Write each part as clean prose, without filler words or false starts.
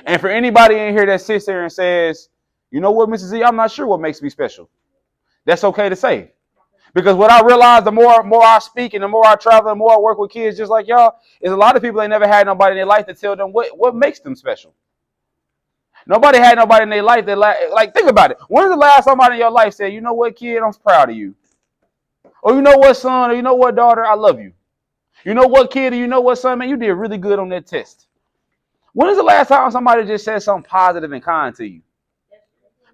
And for anybody in here that sits there and says, you know what, Mrs. Z, I'm not sure what makes me special. That's okay to say. Because what I realize, the more I speak and the more I travel and the more I work with kids just like y'all, is a lot of people ain't never had nobody in their life to tell them what makes them special. Nobody had nobody in their life that, like, think about it. When was the last somebody in your life said, you know what, kid, I'm proud of you? Or you know what, son, or you know what, daughter, I love you. You know what, kid, or you know what, son, man, you did really good on that test. When is the last time somebody just said something positive and kind to you?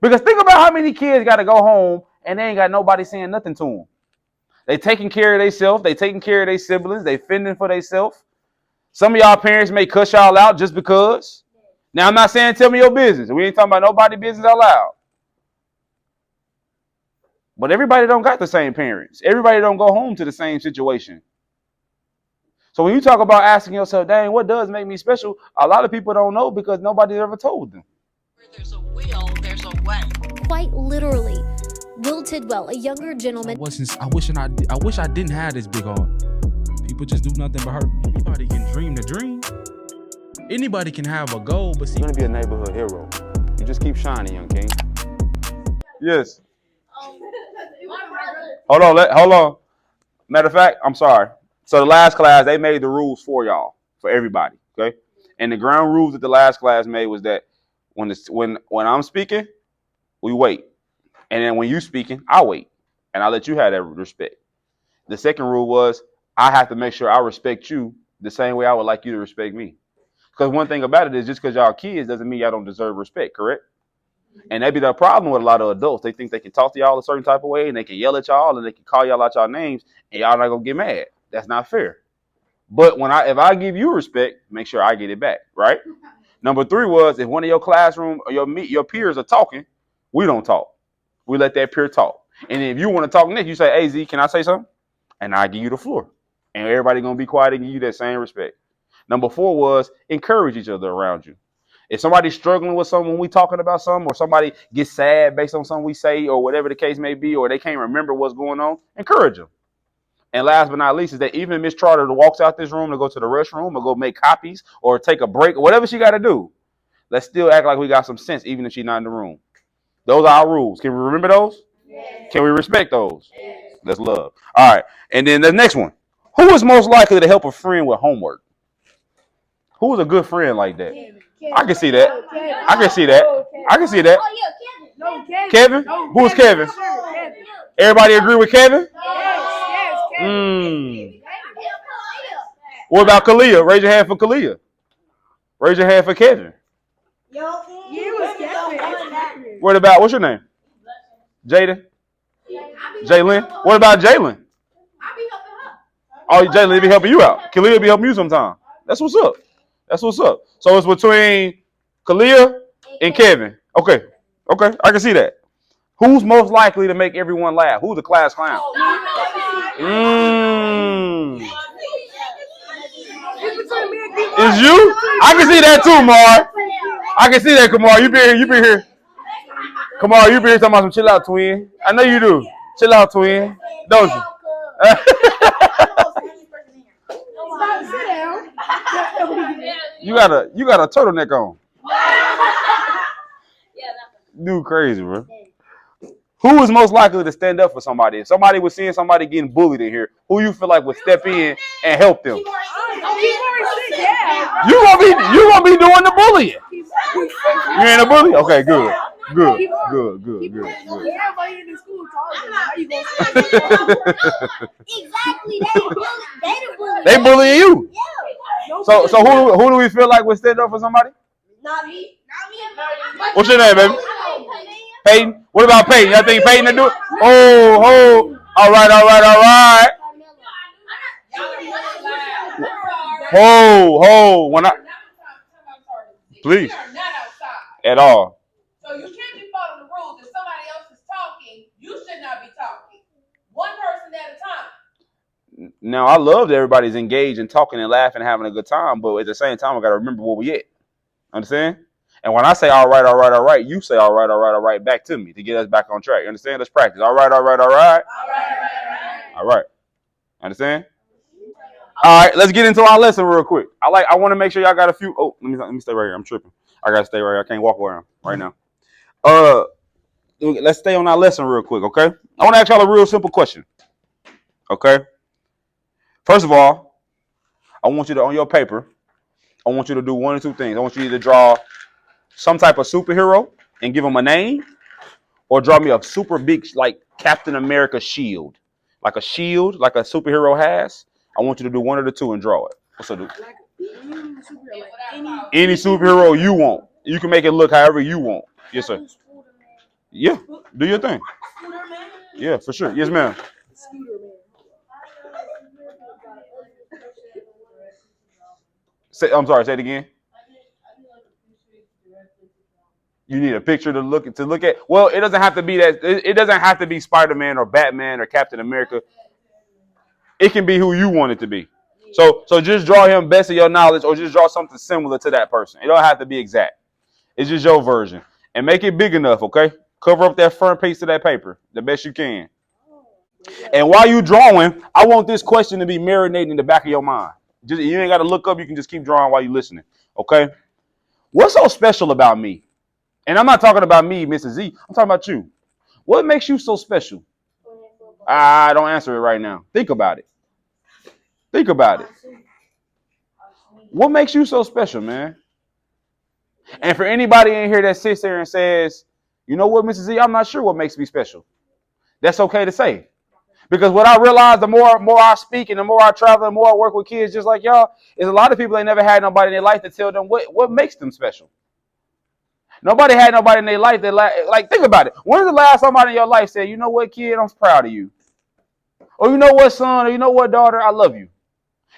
Because think about how many kids got to go home and they ain't got nobody saying nothing to them. They taking care of themselves. They taking care of their siblings. They fending for themselves. Some of y'all parents may cuss y'all out just because. Now, I'm not saying tell me your business. We ain't talking about nobody's business out loud. But everybody don't got the same parents. Everybody don't go home to the same situation. So when you talk about asking yourself, dang, what does make me special? A lot of people don't know because nobody ever told them. Where there's a will, there's a way. Quite literally, Will Tidwell, a younger gentleman. I wish I didn't have this big heart. People just do nothing but hurt me. Anybody can dream the dream. Anybody can have a goal, but see, You're gonna be a neighborhood hero. You just keep shining, young king. Yes. Hold on. Matter of fact, I'm sorry. So the last class, they made the rules for y'all, for everybody, okay? And the ground rules that the last class made was that when I'm speaking, we wait. And then when you speaking, I wait. And I let you have that respect. The second rule was I have to make sure I respect you the same way I would like you to respect me. Because one thing about it is just because y'all kids doesn't mean y'all don't deserve respect, correct? And that be the problem with a lot of adults. They think they can talk to y'all a certain type of way and they can yell at y'all and they can call y'all out y'all names and y'all not gonna get mad. That's not fair. But if I give you respect, make sure I get it back, right? Number 3 was if one of your classroom or your peers are talking, we don't talk. We let that peer talk. And if you want to talk next, you say, hey, Z, can I say something? And I give you the floor. And everybody going to be quiet and give you that same respect. Number 4 was encourage each other around you. If somebody's struggling with something when we talking about something, or somebody gets sad based on something we say, or whatever the case may be, or they can't remember what's going on, encourage them. And last but not least is that even Miss Charter walks out this room to go to the restroom or go make copies or take a break or whatever she got to do, let's still act like we got some sense even if she's not in the room. Those are our rules. Can we remember those? Yes. Can we respect those? Yes. That's love. All right. And then the next one. Who is most likely to help a friend with homework? Who is a good friend like that? Kevin. I can see that. I can see that. I can see that. Oh, yeah, Kevin. No, Kevin. Kevin? Who is Kevin? Kevin? Everybody agree with Kevin? Yes, Kevin. What about Kalia? Raise your hand for Kalia. Raise your hand for Kevin. What about, what's your name? Jada? Jalen? What about Jalen? Oh, Jalen be helping you out. Kalia be helping you sometime. That's what's up. That's what's up. So it's between Kalia and Kevin. Okay. I can see that. Who's most likely to make everyone laugh? Who's the class clown? It's you? I can see that too, Mar. I can see that, Kamar. You been here. Kamar, you been here talking about some chill out, twin. I know you do. Chill out, twin. Don't you? You got a turtleneck on. Dude, crazy, bro. Who is most likely to stand up for somebody? If somebody was seeing somebody getting bullied in here, who you feel like would step in and help them? You gonna be doing the bullying. You ain't a bully? Okay, good. Everybody in the school talking. How you gonna say exactly? They bullying you. Yeah. So who do we feel like would stand up for somebody? Not me. What's your name, baby? Peyton. What about Peyton? Y'all think Peyton to do it? Oh. All right. When please. At all. So you can't be following the rules. If somebody else is talking, you should not be talking. One person at a time. Now, I love that everybody's engaged and talking and laughing and having a good time, but at the same time, I got to remember where we at. Understand? And when I say all right, you say all right back to me to get us back on track. You understand? Let's practice. All right. All right. Understand? All right, let's get into our lesson real quick. I want to make sure y'all got a few. Oh, let me stay right here. I'm tripping. I gotta stay right here. I can't walk around right now. Let's stay on our lesson real quick, okay? I want to ask y'all a real simple question. Okay. First of all, I want you to on your paper. I want you to do one or two things. I want you to either draw some type of superhero and give him a name, or draw me a super big, like Captain America shield, like a superhero has. I want you to do one of the two and draw it. What's up, dude? Any superhero you want. You can make it look however you want. Yes, sir. Yeah, do your thing. Yeah, for sure. Yes, ma'am. I'm sorry. Say it again. You need a picture to look at. Well, it doesn't have to be that. It doesn't have to be Spider-Man or Batman or Captain America. It can be who you want it to be. So just draw him best of your knowledge, or just draw something similar to that person. It don't have to be exact. It's just your version, and make it big enough. Okay, cover up that front piece of that paper the best you can. And while you drawing, I want this question to be marinating in the back of your mind. You ain't got to look up. You can just keep drawing while you listening. Okay. What's so special about me? And I'm not talking about me, Mrs. Z. I'm talking about you. What makes you so special? I don't answer it right now. Think about it. Think about it. What makes you so special, man? And for anybody in here that sits there and says, you know what, Mrs. Z, I'm not sure what makes me special. That's okay to say. Because what I realize, the more I speak and the more I travel and the more I work with kids just like y'all, is a lot of people ain't never had nobody in their life to tell them what makes them special. Nobody had nobody in their life that, like, think about it. When was the last somebody in your life said, you know what, kid, I'm proud of you? Or you know what, son, or you know what, daughter, I love you.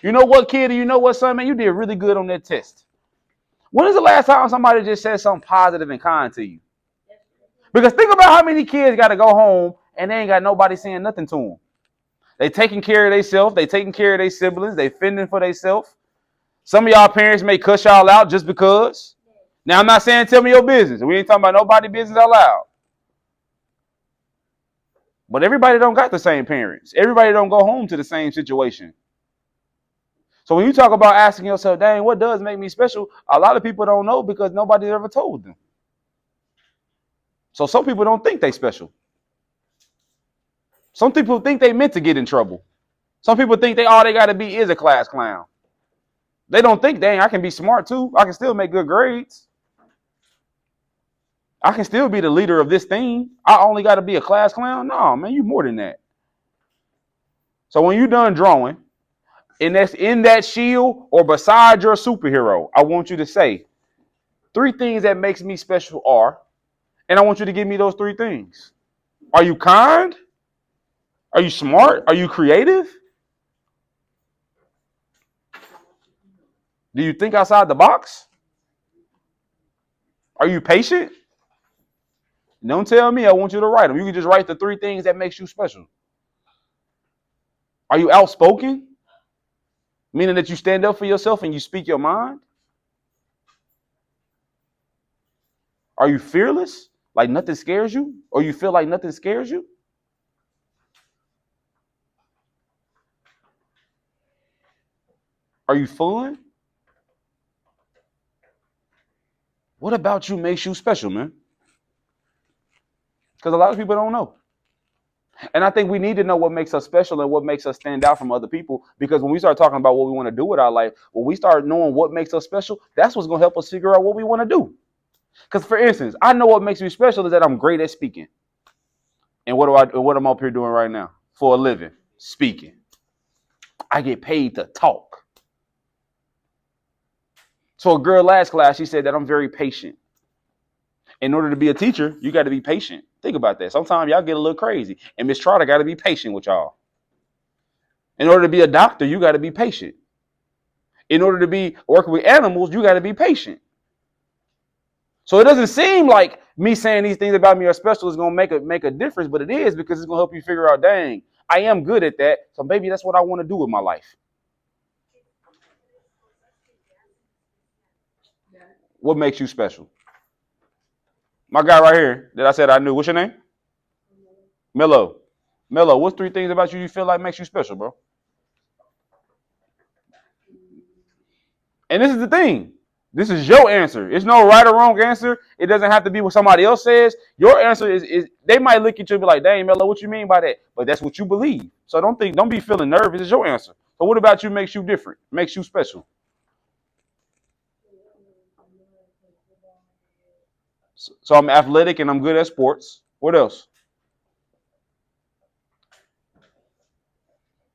You know what, kid, or you know what, son, man, you did really good on that test. When is the last time somebody just said something positive and kind to you? Because think about how many kids got to go home and they ain't got nobody saying nothing to them. They taking care of themselves. They taking care of their siblings. They fending for themselves. Some of y'all parents may cuss y'all out just because. Now, I'm not saying tell me your business. We ain't talking about nobody's business out loud. But everybody don't got the same parents. Everybody don't go home to the same situation. So when you talk about asking yourself, dang, what does make me special? A lot of people don't know because nobody ever told them. So some people don't think they special. Some people think they meant to get in trouble. Some people think all they got to be is a class clown. They don't think, dang, I can be smart too. I can still make good grades. I can still be the leader of this thing. I only got to be a class clown. No, man, you more than that. So when you're done drawing, and that's in that shield or beside your superhero, I want you to say 3 things that makes me special are, and I want you to give me those 3 things. Are you kind? Are you smart? Are you creative? Do you think outside the box? Are you patient? Don't tell me. I want you to write them. You can just write the 3 things that makes you special. Are you outspoken? Meaning that you stand up for yourself and you speak your mind? Are you fearless? Like nothing scares you? Or you feel like nothing scares you? Are you fun? What about you makes you special, man? Because a lot of people don't know. And I think we need to know what makes us special and what makes us stand out from other people. Because when we start talking about what we want to do with our life, when we start knowing what makes us special, that's what's going to help us figure out what we want to do. Because, for instance, I know what makes me special is that I'm great at speaking. And what am I up here doing right now? For a living, speaking. I get paid to talk. So a girl last class, she said that I'm very patient. In order to be a teacher, you got to be patient. Think about that. Sometimes y'all get a little crazy. And Miss Trotter got to be patient with y'all. In order to be a doctor, you got to be patient. In order to be working with animals, you got to be patient. So it doesn't seem like me saying these things about me are special is going to make a difference, but it is, because it's going to help you figure out, dang, I am good at that. So maybe that's what I want to do with my life. What makes you special? My guy right here that I said I knew. What's your name? Mello. Mello, what's 3 things about you feel like makes you special, bro? And this is the thing. This is your answer. It's no right or wrong answer. It doesn't have to be what somebody else says. Your answer is they might look at you and be like, dang, Mello, what you mean by that? But that's what you believe. So don't be feeling nervous. It's your answer. So what about you makes you different, makes you special? So I'm athletic and I'm good at sports. What else?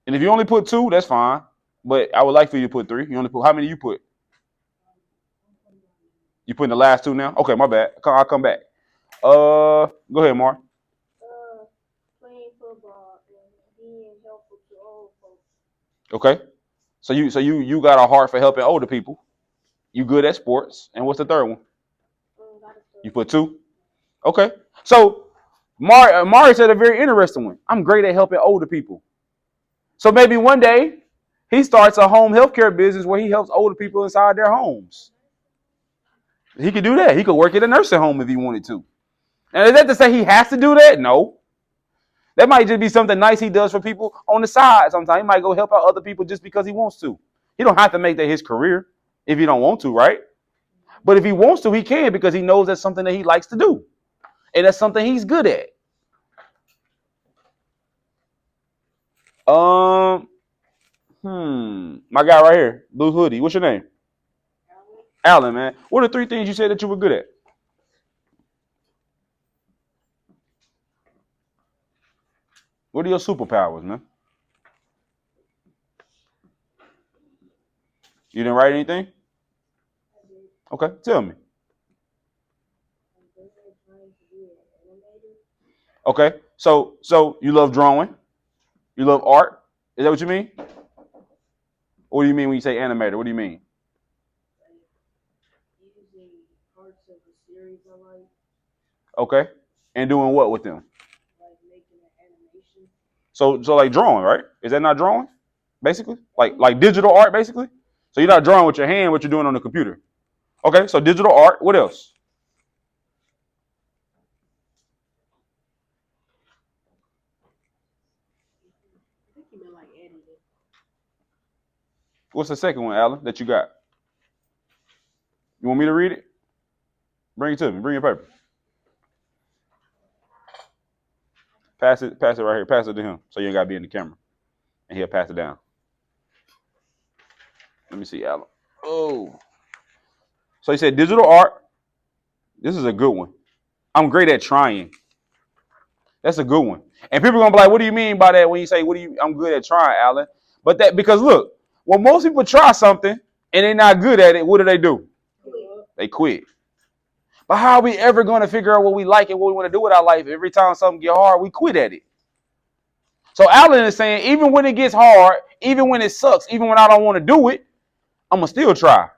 And if you only put 2, that's fine. But I would like for you to put 3. You only put how many you put? You putting the last 2 now? Okay, my bad. I'll come back. Go ahead, Mark. Playing football and being helpful to old folks. Okay. So you got a heart for helping older people. You good at sports. And what's the third one? You put 2? Okay. So Mari said a very interesting one. I'm great at helping older people. So maybe one day he starts a home healthcare business where he helps older people inside their homes. He could do that. He could work at a nursing home if he wanted to. And is that to say he has to do that? No. That might just be something nice he does for people on the side sometimes. He might go help out other people just because he wants to. He don't have to make that his career if he don't want to, right? But if he wants to, he can because he knows that's something that he likes to do. And that's something he's good at. My guy right here, blue hoodie. What's your name? Alan, man. What are 3 things you said that you were good at? What are your superpowers, man? You didn't write anything? Okay, tell me. Okay, so you love drawing? You love art? Is that what you mean? What do you mean when you say animator? What do you mean? Using parts of the series I like. Okay, and doing what with them? Like making an animation. So like drawing, right? Is that not drawing? Basically? Like digital art, basically? So you're not drawing with your hand, what you're doing on the computer. Okay, so digital art. What else? I think you meant like editing. What's the second one, Alan, that you got? You want me to read it? Bring it to me. Bring your paper. Pass it right here. Pass it to him so you ain't got to be in the camera. And he'll pass it down. Let me see, Alan. Oh. So he said digital art. This is a good one. I'm great at trying. That's a good one. And people are going to be like, what do you mean by that when you say, I'm good at trying, Alan? But because look, when most people try something and they're not good at it, what do? They quit. But how are we ever going to figure out what we like and what we want to do with our life? Every time something gets hard, we quit at it. So Alan is saying, even when it gets hard, even when it sucks, even when I don't want to do it, I'm going to still try.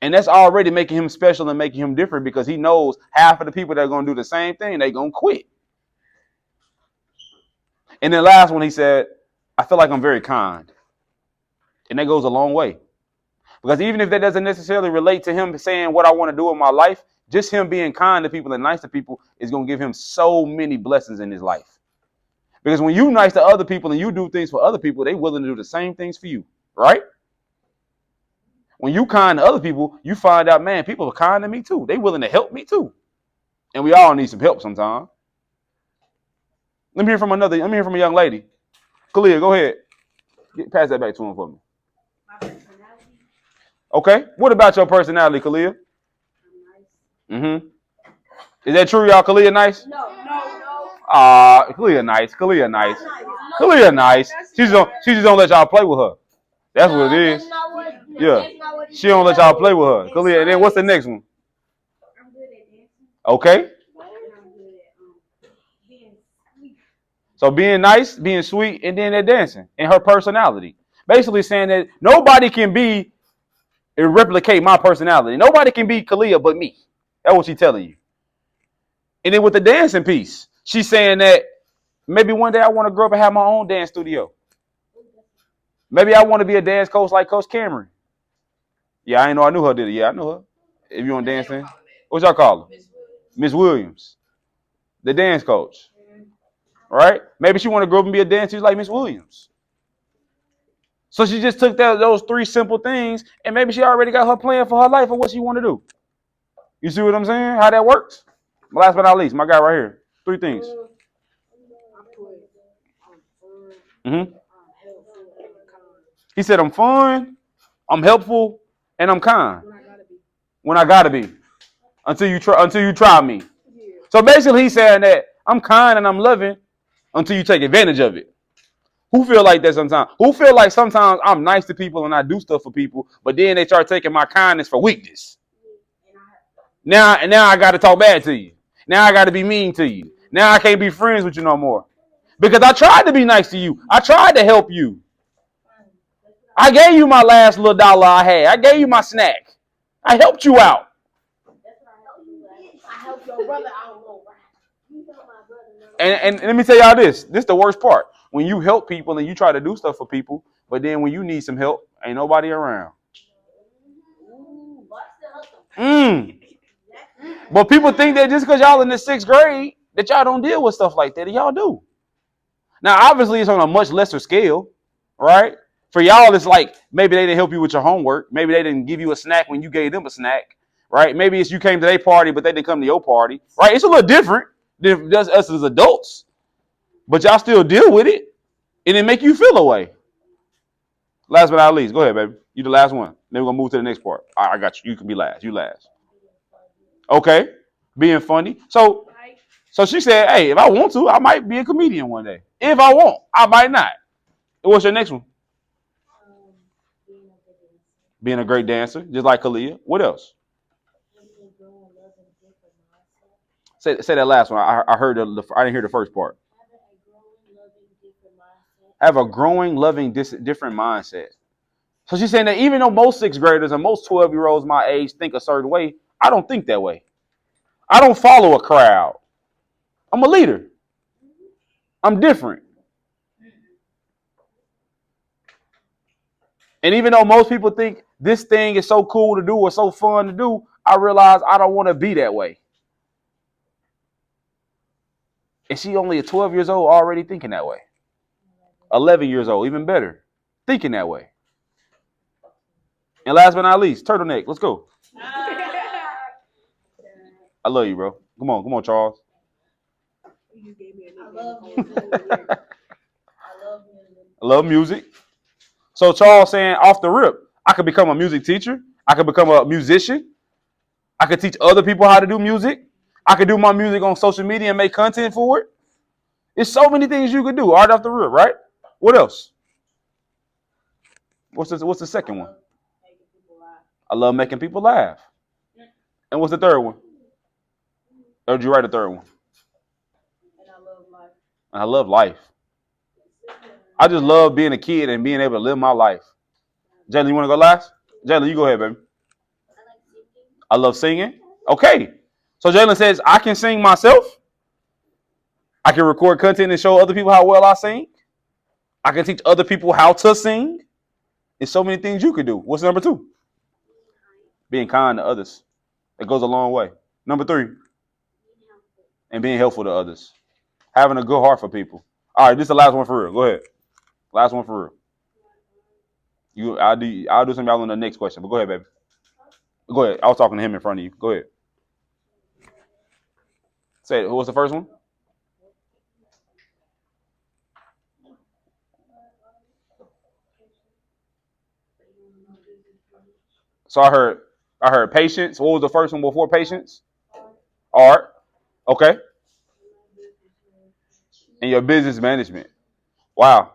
And that's already making him special and making him different because he knows half of the people that are going to do the same thing, they're going to quit. And then last one, he said, I feel like I'm very kind. And that goes a long way. Because even if that doesn't necessarily relate to him saying what I want to do in my life, just him being kind to people and nice to people is going to give him so many blessings in his life. Because when you're nice to other people and you do things for other people, they're willing to do the same things for you, right? When you kind to other people, you find out, man, people are kind to me too. They're willing to help me too. And we all need some help sometimes. Let me hear from a young lady. Kalia, go ahead. Pass that back to him for me. My personality. Okay. What about your personality, Kalia? I'm nice. Is that true, y'all? Kalia nice? No. Kalia nice. Kalia nice. Kalia nice. She just don't let y'all play with her. That's what it is. Yeah. She don't let y'all play with her. Kalia, and then what's the next one? I'm good at dancing. Okay. And I'm good at being sweet. So being nice, being sweet, and then that dancing and her personality. Basically saying that nobody can be and replicate my personality. Nobody can be Kalia but me. That's what she's telling you. And then with the dancing piece, she's saying that maybe one day I want to grow up and have my own dance studio. Maybe I want to be a dance coach like Coach Cameron. Yeah, I didn't know I knew her, did it? Yeah, I knew her. If you want dancing, what y'all call her? Miss Williams, the dance coach. Right? Maybe she want to grow up and be a dancer like Miss Williams. So she just took those 3 simple things, and maybe she already got her plan for her life or what she want to do. You see what I'm saying? How that works? Last but not least, my guy right here. 3 things. Mm-hmm. He said, I'm fun, I'm helpful, and I'm kind. When I gotta be. Until you try me. So basically he's saying that I'm kind and I'm loving until you take advantage of it. Who feel like that sometimes? Who feel like sometimes I'm nice to people and I do stuff for people, but then they start taking my kindness for weakness? Now I got to talk bad to you. Now I got to be mean to you. Now I can't be friends with you no more. Because I tried to be nice to you. I tried to help you. I gave you my last little dollar I had. I gave you my snack. I helped you out. I helped your brother out. And let me tell y'all this. This is the worst part. When you help people and you try to do stuff for people, but then when you need some help, ain't nobody around. But people think that just because y'all in the 6th grade, that y'all don't deal with stuff like that. And y'all do. Now, obviously, it's on a much lesser scale, right? For y'all, it's like maybe they didn't help you with your homework. Maybe they didn't give you a snack when you gave them a snack, right? Maybe it's you came to their party, but they didn't come to your party, right? It's a little different than just us as adults. But y'all still deal with it, and it make you feel away. Last but not least, go ahead, baby. You the last one. Then we're going to move to the next part. All right, I got you. You can be last. You last. Okay. Being funny. So she said, hey, if I want to, I might be a comedian one day. If I want, I might not. What's your next one? Being a great dancer, just like Kalia. What else? Say that last one. I heard I didn't hear the first part. Have a growing, loving, different mindset. So she's saying that even though most 6th graders and most 12-year-olds my age think a certain way, I don't think that way. I don't follow a crowd. I'm a leader. I'm different. And even though most people think this thing is so cool to do or so fun to do, I realize I don't want to be that way. And she only at 12 years old already thinking that way. 11 years old, even better, thinking that way. And last but not least, turtleneck. Let's go. I love you, bro. Come on, Charles. I love music. So Charles saying off the rip, I could become a music teacher. I could become a musician. I could teach other people how to do music. I could do my music on social media and make content for it. There's so many things you could do. Art off the rip, right? What else? What's the second one? I love making people laugh. And what's the third one? Or did you write the third one? And I love life. I just love being a kid and being able to live my life. Jalen, you want to go last? Jalen, you go ahead, baby. I love singing. Okay. So Jalen says, I can sing myself. I can record content and show other people how well I sing. I can teach other people how to sing. There's so many things you could do. What's number 2? Being kind to others. It goes a long way. Number 3. And being helpful to others. Having a good heart for people. All right, this is the last one for real. Go ahead. Last one for real. I'll do something else on the next question, but go ahead, baby. Go ahead. I was talking to him in front of you. Go ahead. Say it. Who was the first one? So I heard patience. What was the first one before patience? Art. Okay. And your business management. Wow.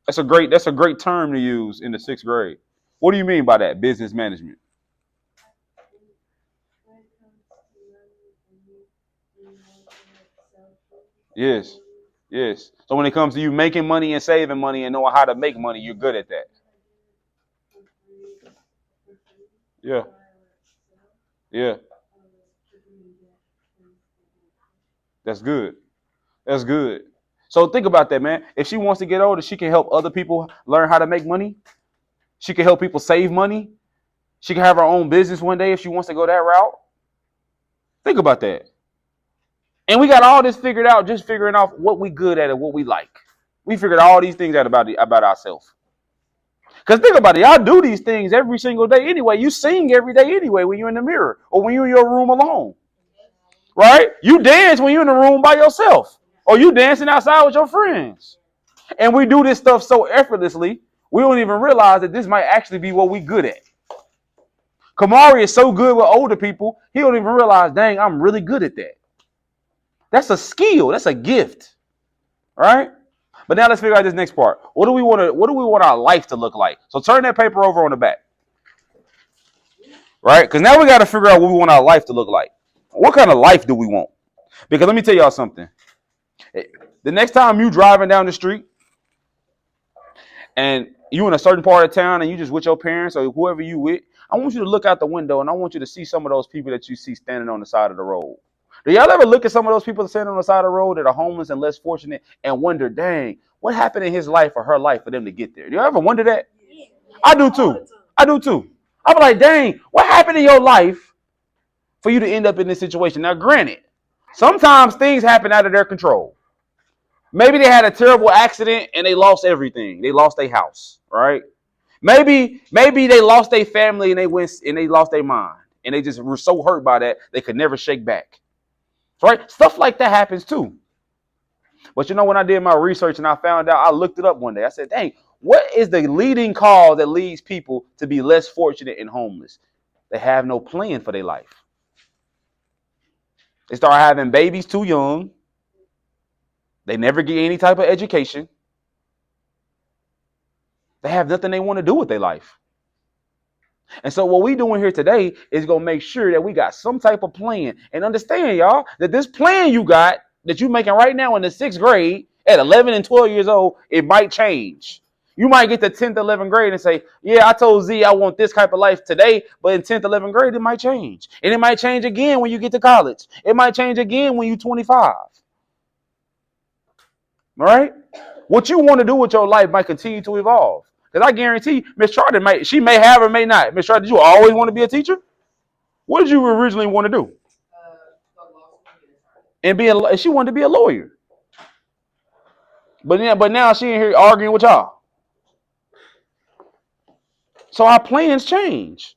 That's a great term to use in the 6th grade. What do you mean by that? Business management. Yes. Yes. So when it comes to you making money and saving money and knowing how to make money, you're good at that. Yeah. Yeah. That's good. That's good. So think about that, man. If she wants to get older, she can help other people learn how to make money. She can help people save money. She can have her own business one day if she wants to go that route. Think about that. And we got all this figured out, just figuring out what we good at and what we like. We figured all these things out about ourselves. Because think about it, y'all do these things every single day anyway. You sing every day anyway when you're in the mirror or when you're in your room alone. Right? You dance when you're in the room by yourself. Or you dancing outside with your friends. And we do this stuff so effortlessly, we don't even realize that this might actually be what we good at. Kamari is so good with older people, he don't even realize, dang, I'm really good at that. That's a skill. That's a gift. Right? But now let's figure out this next part. What do we want our life to look like? So turn that paper over on the back. Right? Because now we got to figure out what we want our life to look like. What kind of life do we want? Because let me tell y'all something. The next time you driving down the street and you in a certain part of town and you just with your parents or whoever you with, I want you to look out the window and I want you to see some of those people that you see standing on the side of the road. Do y'all ever look at some of those people standing on the side of the road that are homeless and less fortunate and wonder, dang, what happened in his life or her life for them to get there? Do y'all ever wonder that? Yeah. I do too. I'm like, dang, what happened in your life for you to end up in this situation? Now, granted, sometimes things happen out of their control. Maybe they had a terrible accident and they lost everything. They lost their house, right? Maybe they lost their family and they lost their mind. And they just were so hurt by that they could never shake back. Right? Stuff like that happens too. But you know, when I did my research and I found out, I looked it up one day. I said, dang, what is the leading cause that leads people to be less fortunate and homeless? They have no plan for their life. They start having babies too young. They never get any type of education. They have nothing they want to do with their life. And so what we doing here today is going to make sure that we got some type of plan. And understand, y'all, that this plan you got that you're making right now in the 6th grade at 11 and 12 years old, it might change. You might get to 10th, 11th grade and say, yeah, I told Z I want this type of life today, but in 10th, 11th grade, it might change. And it might change again when you get to college. It might change again when you're 25. All right? What you want to do with your life might continue to evolve. Because I guarantee Miss Charter she may have or may not. Miss Charter, did you always want to be a teacher? What did you originally want to do? And she wanted to be a lawyer. But now she in here arguing with y'all. So our plans change.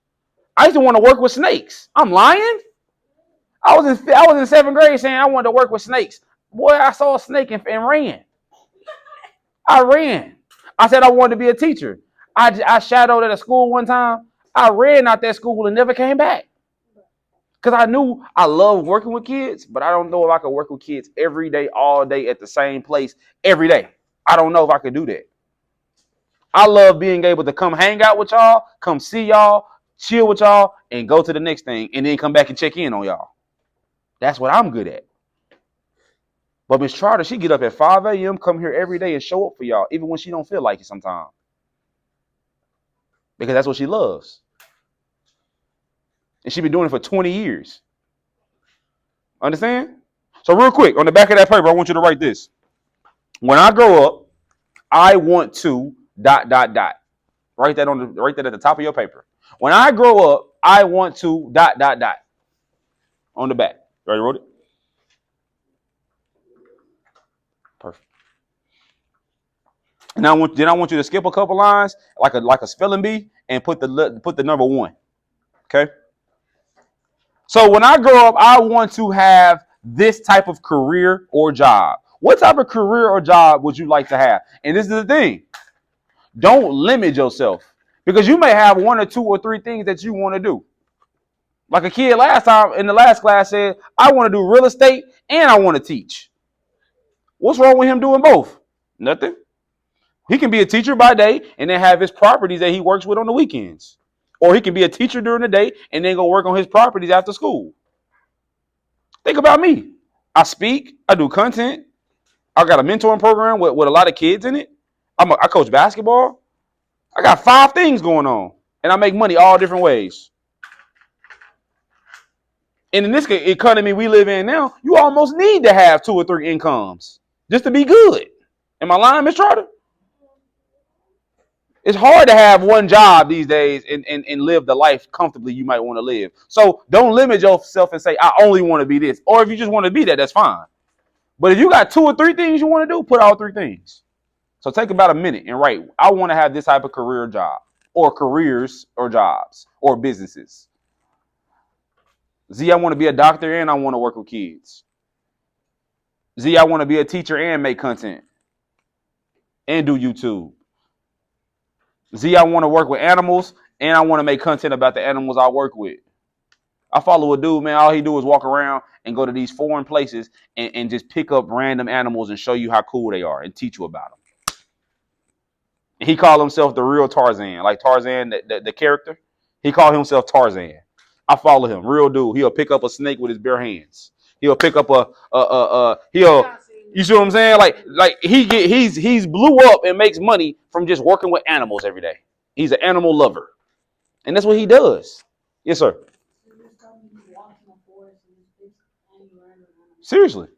I used to want to work with snakes. I'm lying. I was in 7th grade saying I wanted to work with snakes. Boy, I saw a snake and ran. I ran. I said I wanted to be a teacher. I shadowed at a school one time. I ran out that school and never came back. Because I knew I loved working with kids, but I don't know if I could work with kids every day, all day at the same place every day. I don't know if I could do that. I love being able to come hang out with y'all, come see y'all, chill with y'all, and go to the next thing, and then come back and check in on y'all. That's what I'm good at. But Miss Charter, she get up at 5 a.m., come here every day and show up for y'all, even when she don't feel like it sometimes. Because that's what she loves. And she been doing it for 20 years. Understand? So real quick, on the back of that paper, I want you to write this. When I grow up, I want to ... Write that at the top of your paper. When I grow up, I want to ... On the back. You already wrote it? Perfect. And I want you to skip a couple lines, like a spelling bee, and put the number 1. Okay? So when I grow up, I want to have this type of career or job. What type of career or job would you like to have? And this is the thing. Don't limit yourself, because you may have 1 or 2 or 3 things that you want to do. Like a kid last time in the last class said, I want to do real estate and I want to teach. What's wrong with him doing both? Nothing. He can be a teacher by day and then have his properties that he works with on the weekends. Or he can be a teacher during the day and then go work on his properties after school. Think about me. I speak. I do content. I got a mentoring program with a lot of kids in it. I coach basketball. I got 5 things going on. And I make money all different ways. And in this economy we live in now, you almost need to have 2 or 3 incomes just to be good. Am I lying, Ms. Trotter? It's hard to have one job these days and live the life comfortably you might want to live. So don't limit yourself and say, I only want to be this. Or if you just want to be that, that's fine. But if you got 2 or 3 things you want to do, put all 3 things. So take about a minute and write, I want to have this type of career job or careers or jobs or businesses. Z, I want to be a doctor and I want to work with kids. Z, I want to be a teacher and make content and do YouTube. Z, I want to work with animals and I want to make content about the animals I work with. I follow a dude, man, all he do is walk around and go to these foreign places and just pick up random animals and show you how cool they are and teach you about them. And he called himself the real Tarzan, like Tarzan, the character. He called himself Tarzan. I follow him, real dude. He'll pick up a snake with his bare hands. He'll pick up you see what I'm saying? Like he's blew up and makes money from just working with animals every day. He's an animal lover, and that's what he does. Yes, sir. Seriously.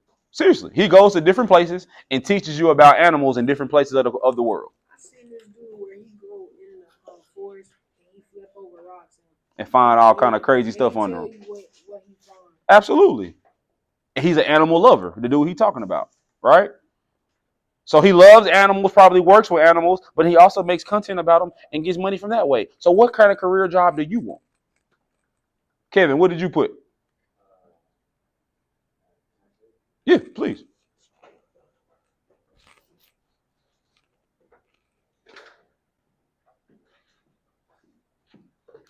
He goes to different places and teaches you about animals in different places of the world. I seen this dude where he go in the forest and he flip over rocks And find all kind of crazy stuff under him. what he found. Absolutely. And he's an animal lover, the dude he's talking about, right? So he loves animals, probably works with animals, but he also makes content about them and gets money from that way. So what kind of career job do you want? Kevin, what did you put? Yeah, please.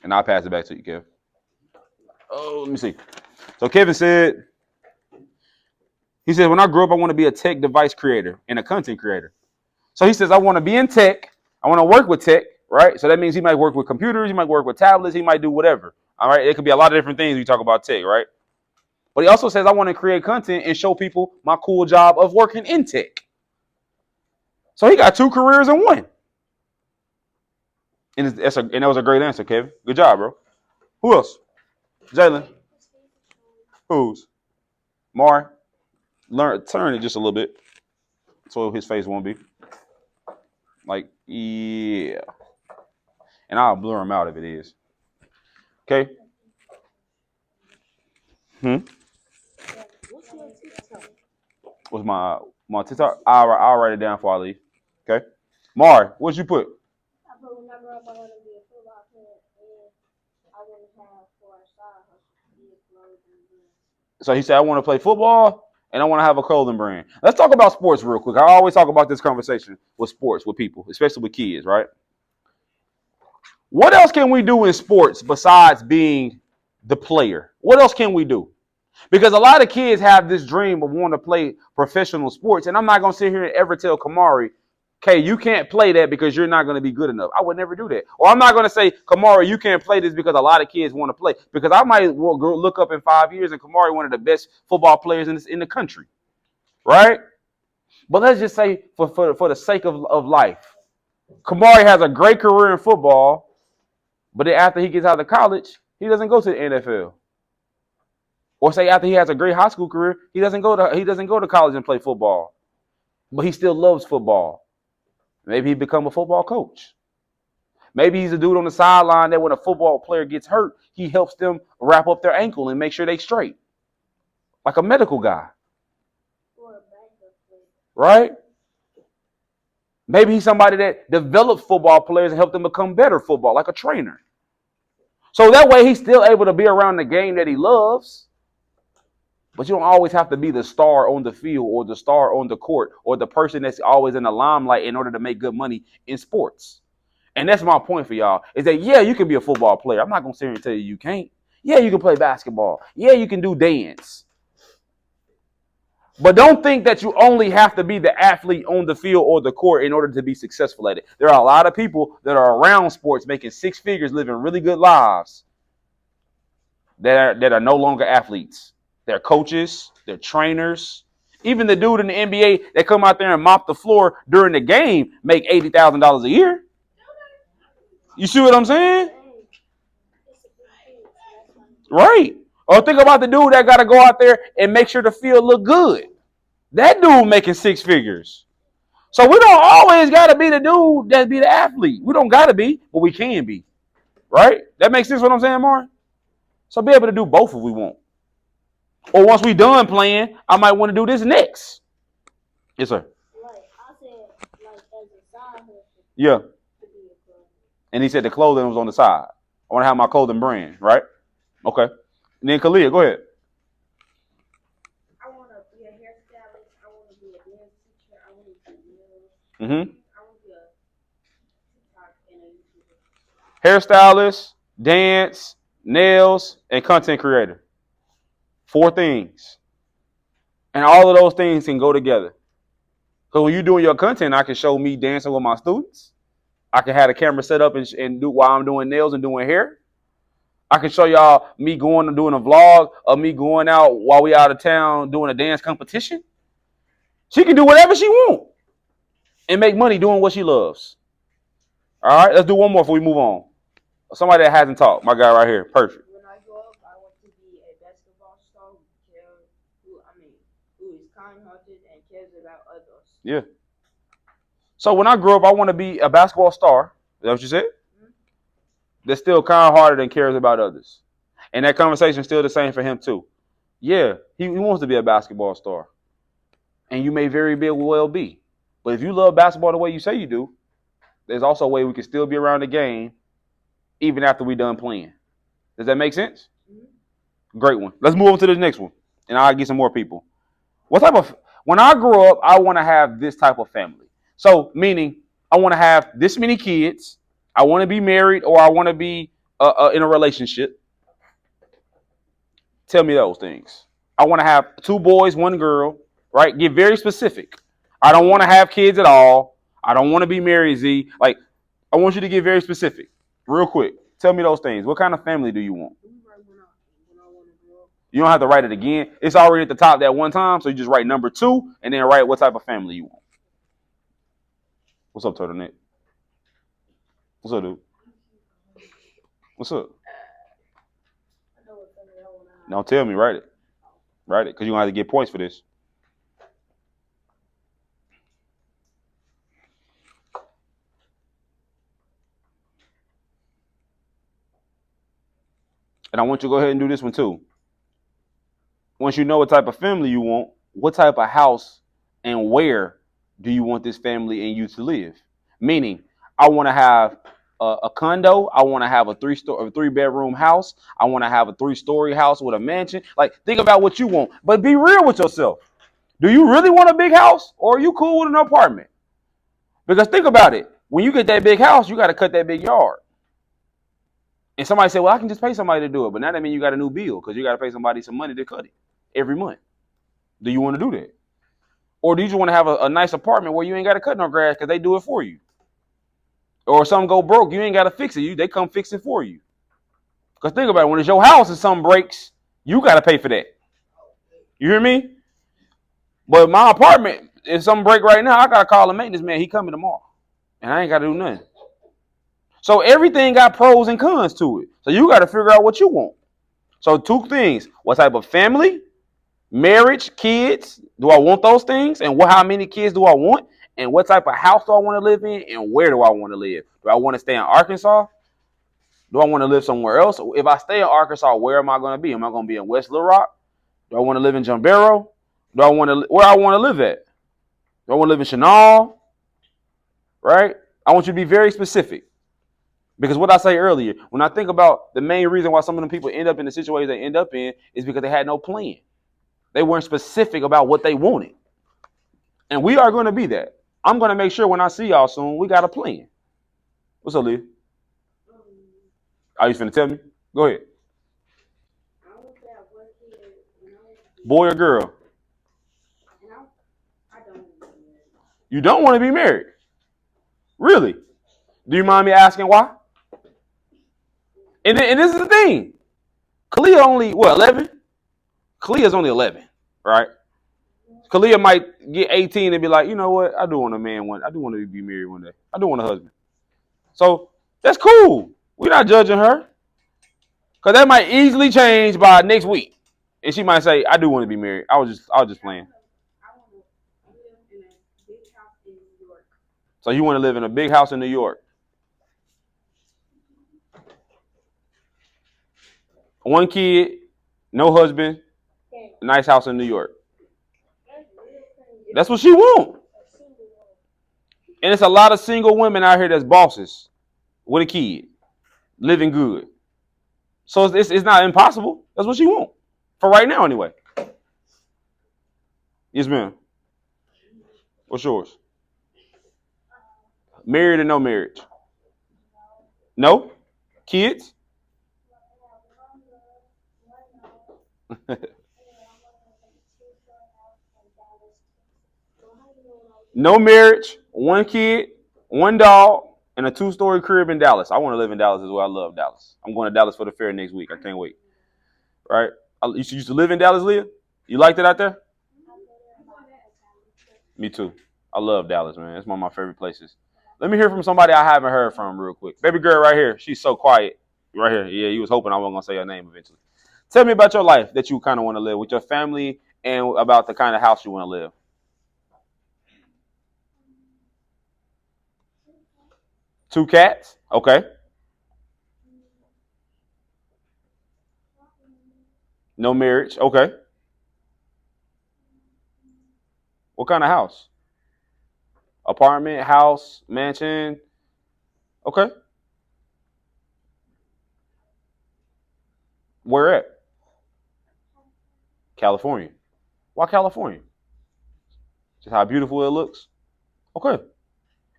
And I'll pass it back to you, Kevin. Oh, let me see. So Kevin said, when I grow up, I want to be a tech device creator and a content creator. So he says, I want to be in tech. I want to work with tech, right? So that means he might work with computers. He might work with tablets. He might do whatever. All right. It could be a lot of different things when you talk about tech, right? But he also says, I want to create content and show people my cool job of working in tech. So he got 2 careers in one. And that was a great answer, Kevin. Good job, bro. Who else? Jalen. Who's? Mar. Turn it just a little bit so his face won't be. Like, yeah. And I'll blur him out if it is. Okay? What's my TikTok? I'll write it down before I leave. Okay? Mar, what'd you put? I put when I grow up, I want to be a football player and I want to have for a side hustle, be a clothing brand. So he said, I want to play football and I want to have a clothing brand. Let's talk about sports real quick. I always talk about this conversation with sports, with people, especially with kids, right? What else can we do in sports besides being the player? What else can we do? Because a lot of kids have this dream of wanting to play professional sports. And I'm not going to sit here and ever tell Kamari, okay, you can't play that because you're not going to be good enough. I would never do that. Or I'm not going to say, Kamari, you can't play this because a lot of kids want to play. Because I might look up in 5 years and Kamari one of the best football players in the country. Right? But let's just say for the sake of life, Kamari has a great career in football, but then after he gets out of college, he doesn't go to the NFL. Or say after he has a great high school career, he doesn't go to college and play football. But he still loves football. Maybe he become a football coach. Maybe he's a dude on the sideline that when a football player gets hurt, he helps them wrap up their ankle and make sure they straight. Like a medical guy. Right? Maybe he's somebody that develops football players and help them become better football, like a trainer. So that way he's still able to be around the game that he loves. But you don't always have to be the star on the field or the star on the court or the person that's always in the limelight in order to make good money in sports. And that's my point for y'all, is that, yeah, you can be a football player. I'm not going to sit here and tell you can't. Yeah, you can play basketball. Yeah, you can do dance. But don't think that you only have to be the athlete on the field or the court in order to be successful at it. There are a lot of people that are around sports making 6 figures, living really good lives that are no longer athletes. They're coaches, they're trainers. Even the dude in the NBA that come out there and mop the floor during the game make $80,000 a year. You see what I'm saying? Right. Or think about the dude that got to go out there and make sure the field look good. That dude making 6 figures. So we don't always got to be the dude that be the athlete. We don't got to be, but we can be. Right? That makes sense what I'm saying, Mark? So be able to do both if we want. Or once we done playing, I might want to do this next. Yes, sir. Like I said, like as Yeah. to be a club. And he said the clothing was on the side. I want to have my clothing brand, right? Okay. And then Kalia, go ahead. I want to be a hairstylist. I want to be a dance teacher. I want to do nails. Mm-hmm. I want to be a TikTok and a YouTuber. Hairstylist, dance, nails, and content creator. 4 things. And all of those things can go together. Because when you're doing your content, I can show me dancing with my students. I can have the camera set up and do while I'm doing nails and doing hair. I can show y'all me going and doing a vlog of me going out while we out of town doing a dance competition. She can do whatever she wants and make money doing what she loves. All right, let's do one more before we move on. Somebody that hasn't talked, my guy right here, perfect. When I grow up, I want to be a basketball star who is kind-hearted and cares about others. Yeah. So when I grow up, I want to be a basketball star. Is that what you said? Mm-hmm. That's still kind-hearted and cares about others. And that conversation is still the same for him too. Yeah, he wants to be a basketball star. And you may very well be. But if you love basketball the way you say you do, there's also a way we can still be around the game even after we're done playing. Does that make sense? Mm-hmm. Great one. Let's move on to the next one. And I'll get some more people. When I grow up, I want to have this type of family. So, meaning, I want to have this many kids. I want to be married or I want to be in a relationship. Tell me those things. I want to have 2 boys, 1 girl, right? Get very specific. I don't want to have kids at all. I don't want to be married, Z. Like, I want you to get very specific. Real quick. Tell me those things. What kind of family do you want? You don't have to write it again. It's already at the top that one time, so you just write number 2 and then write what type of family you want. What's up, Turtleneck? What's up, dude? What's up? Don't tell me, write it. Write it, because you're going to have to get points for this. And I want you to go ahead and do this one too. Once you know what type of family you want, what type of house and where do you want this family and you to live? Meaning, I want to have a condo. I want to have a 3-bedroom house. I want to have a 3-story house with a mansion. Like, think about what you want, but be real with yourself. Do you really want a big house or are you cool with an apartment? Because think about it. When you get that big house, you got to cut that big yard. And somebody said, well, I can just pay somebody to do it. But now that means you got a new bill because you got to pay somebody some money to cut it every month. Do you want to do that? Or do you just want to have a nice apartment where you ain't got to cut no grass because they do it for you? Or if something go broke, you ain't got to fix it. They come fix it for you. Because think about it. When it's your house and something breaks, you got to pay for that. You hear me? But my apartment, if something break right now, I got to call the maintenance man. He coming tomorrow. And I ain't got to do nothing. So everything got pros and cons to it. So you got to figure out what you want. So 2 things. What type of family, marriage, kids, do I want those things? And how many kids do I want? And what type of house do I want to live in? And where do I want to live? Do I want to stay in Arkansas? Do I want to live somewhere else? If I stay in Arkansas, where am I going to be? Am I going to be in West Little Rock? Do I want to live in Jumbero? Where I want to live at? Do I want to live in Chenal? Right? I want you to be very specific. Because what I say earlier, when I think about the main reason why some of them people end up in the situation they end up in is because they had no plan. They weren't specific about what they wanted. And we are going to be that. I'm going to make sure when I see y'all soon, we got a plan. What's up, Liv? Are you finna tell me? Go ahead. Boy or girl? You don't want to be married? Really? Do you mind me asking why? And this is the thing. Kalia only, 11? Kalia's only 11, right? Kalia might get 18 and be like, you know what? I do want a man one. I do want to be married one day. I do want a husband. So that's cool. We're not judging her. Because that might easily change by next week. And she might say, I do want to be married. I was just playing. I want to live in a big house in New York. So you want to live in a big house in New York? 1 kid, no husband, nice house in New York. That's what she want. And it's a lot of single women out here that's bosses with a kid, living good. So it's not impossible. That's what she want. For right now, anyway. Yes, ma'am. What's yours? Married or no marriage? No? Kids? No marriage, one kid, one dog, and a 2-story crib in Dallas. I want to live in Dallas as well. I love Dallas. I'm going to Dallas for the fair next week. I can't wait. Right? You used to live in Dallas, Leah? You liked it out there? Me too. I love Dallas, man. It's one of my favorite places. Let me hear from somebody I haven't heard from real quick. Baby girl right here. She's so quiet. Right here. Yeah, you was hoping I wasn't going to say her name eventually. Tell me about your life that you kind of want to live with your family and about the kind of house you want to live. Two cats? Okay. No marriage? Okay. What kind of house? Apartment, house, mansion? Okay. Where at? California. Why California? Just how beautiful it looks? Okay.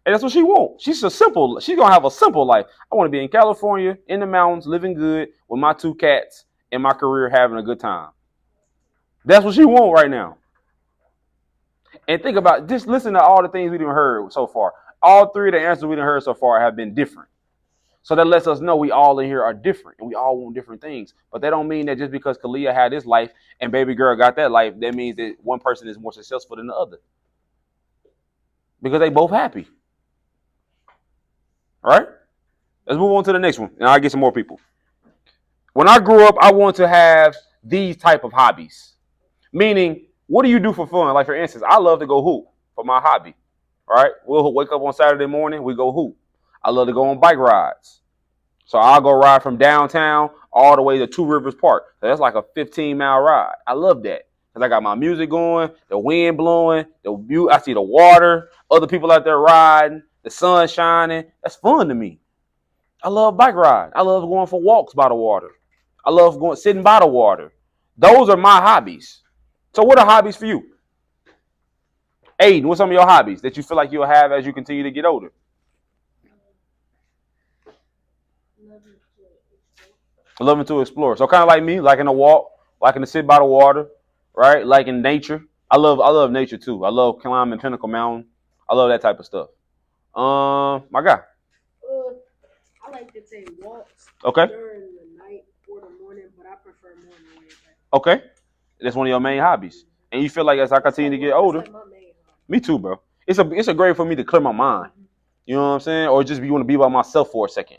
And that's what she wants. She's going to have a simple life. I want to be in California, in the mountains, living good with my 2 cats and my career, having a good time. That's what she wants right now. And think about, just listen to all the things we've heard so far. All 3 of the answers we've heard so far have been different. So that lets us know we all in here are different and we all want different things. But that don't mean that just because Kalia had this life and baby girl got that life, that means that one person is more successful than the other. Because they both happy. All right? Let's move on to the next one. And I'll get some more people. When I grew up, I want to have these type of hobbies. Meaning, what do you do for fun? Like, for instance, I love to go hoop for my hobby. All right? We'll wake up on Saturday morning, we go hoop. I love to go on bike rides. So I'll go ride from downtown all the way to Two Rivers Park. So that's like a 15-mile ride. I love that. Because I got my music going, the wind blowing, I see the water, other people out there riding, the sun shining. That's fun to me. I love bike rides. I love going for walks by the water. I love sitting by the water. Those are my hobbies. So what are hobbies for you? Aiden, what's some of your hobbies that you feel like you'll have as you continue to get older? Loving to explore. So kind of like me, liking to walk, liking to sit by the water, right? Like in nature. I love nature too. I love climbing Pinnacle Mountain. I love that type of stuff. My guy. I like to take walks Okay. during the night or the morning, but I prefer morning way. Okay. That's one of your main hobbies. And you feel like as I continue to get older. That's like my main hobby. Me too, bro. It's a great for me to clear my mind. You know what I'm saying? Or just want to be by myself for a second.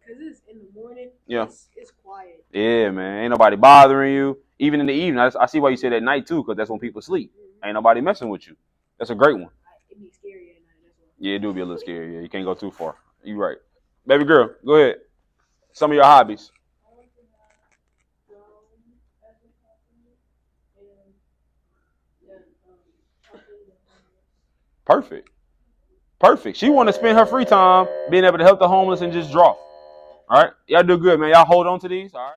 Because it's in the morning. Yeah. It's quiet. Yeah, man. Ain't nobody bothering you. Even in the evening. I see why you said at night too, because that's when people sleep. Ain't nobody messing with you. That's a great one. It'd be scary at night. That's why. Yeah, it do be a little scary. Yeah, you can't go too far. You right. Baby girl, go ahead. Some of your hobbies. Perfect. Perfect. She want to spend her free time being able to help the homeless and just draw. All right? Y'all do good, man. Y'all hold on to these. All right?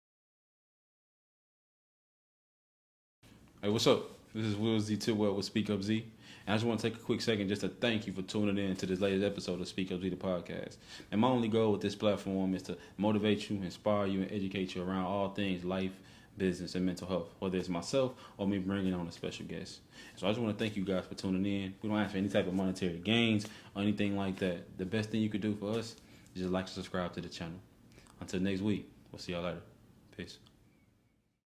Hey, what's up? This is Will Z Tidwell with SpeakUPZee. And I just want to take a quick second just to thank you for tuning in to this latest episode of SpeakUPZee the podcast. And my only goal with this platform is to motivate you, inspire you, and educate you around all things life, business, and mental health, whether it's myself or me bringing on a special guest. So I just want to thank you guys for tuning in. We don't ask for any type of monetary gains or anything like that. The best thing you could do for us is just like and subscribe to the channel. Until next week, we'll see y'all later. Peace.